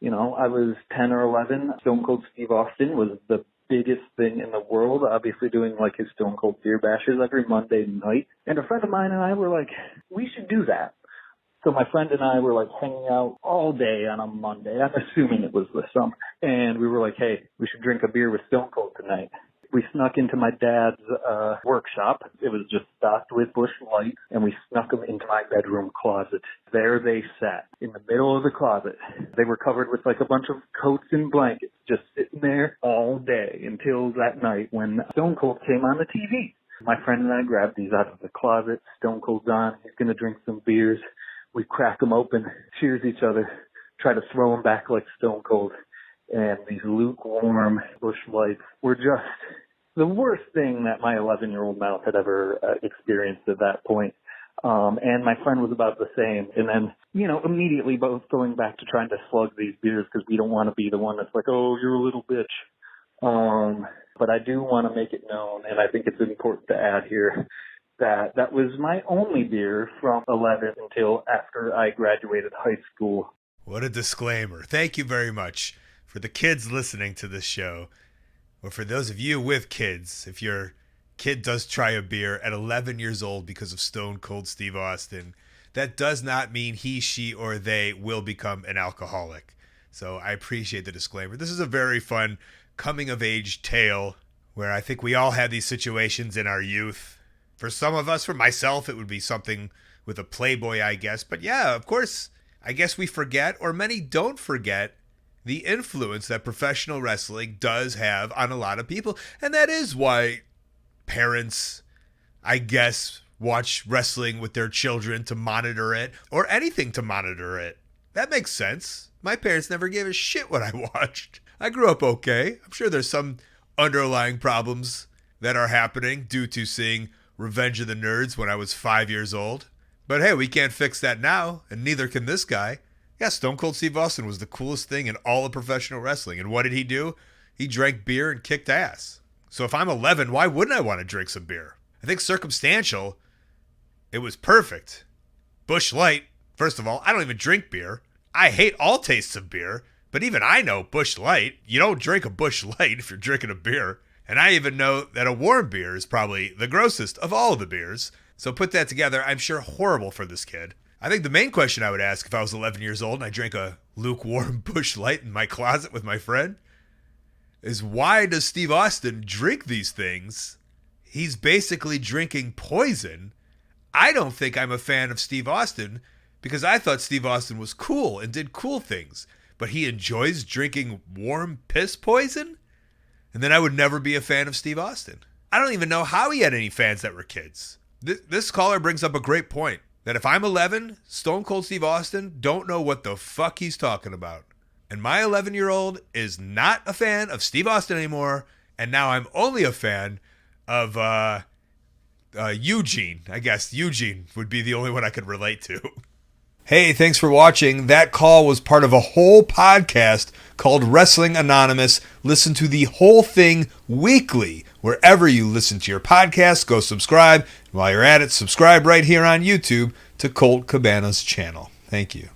I was 10 or 11. Stone Cold Steve Austin was the biggest thing in the world, obviously doing like his Stone Cold beer bashes every Monday night. And a friend of mine and I were like, we should do that. So my friend and I were like hanging out all day on a Monday. I'm assuming it was the summer. And we were like, hey, we should drink a beer with Stone Cold tonight. We snuck into my dad's workshop. It was just stocked with Busch Light, and we snuck them into my bedroom closet. There they sat in the middle of the closet. They were covered with like a bunch of coats and blankets, just sitting there all day until that night when Stone Cold came on the TV. My friend and I grabbed these out of the closet. Stone Cold's on. He's going to drink some beers. We crack them open, cheers each other, try to throw them back like Stone Cold. And these lukewarm Busch Lights were just the worst thing that my 11-year-old mouth had ever experienced at that point. And my friend was about the same. And then, immediately both going back to trying to slug these beers because we don't want to be the one that's like, oh, you're a little bitch. But I do want to make it known, and I think it's important to add here, that was my only beer from 11 until after I graduated high school. What a disclaimer. Thank you very much. For the kids listening to this show, or for those of you with kids, if your kid does try a beer at 11 years old because of Stone Cold Steve Austin, that does not mean he, she, or they will become an alcoholic. So I appreciate the disclaimer. This is a very fun coming-of-age tale where I think we all had these situations in our youth. For some of us, for myself, it would be something with a Playboy, I guess. But yeah, of course, I guess we forget, or many don't forget, the influence that professional wrestling does have on a lot of people. And that is why parents, I guess, watch wrestling with their children to monitor it, or anything to monitor it. That makes sense. My parents never gave a shit what I watched. I grew up okay. I'm sure there's some underlying problems that are happening due to seeing Revenge of the Nerds when I was 5 years old. But hey, we can't fix that now, and neither can this guy. Yeah, Stone Cold Steve Austin was the coolest thing in all of professional wrestling. And what did he do? He drank beer and kicked ass. So if I'm 11, why wouldn't I want to drink some beer? I think circumstantial, it was perfect. Busch Light, first of all, I don't even drink beer. I hate all tastes of beer, but even I know Busch Light. You don't drink a Busch Light if you're drinking a beer. And I even know that a warm beer is probably the grossest of all of the beers. So put that together, I'm sure horrible for this kid. I think the main question I would ask if I was 11 years old and I drank a lukewarm Busch Light in my closet with my friend is, why does Steve Austin drink these things? He's basically drinking poison. I don't think I'm a fan of Steve Austin because I thought Steve Austin was cool and did cool things, but he enjoys drinking warm piss poison? And then I would never be a fan of Steve Austin. I don't even know how he had any fans that were kids. This caller brings up a great point. That if I'm 11, Stone Cold Steve Austin don't know what the fuck he's talking about. And my 11-year-old is not a fan of Steve Austin anymore. And now I'm only a fan of Eugene. I guess Eugene would be the only one I could relate to. Hey, thanks for watching. That call was part of a whole podcast called Wrestling Anonymous. Listen to the whole thing weekly. Wherever you listen to your podcasts, go subscribe. And while you're at it, subscribe right here on YouTube to Colt Cabana's channel. Thank you.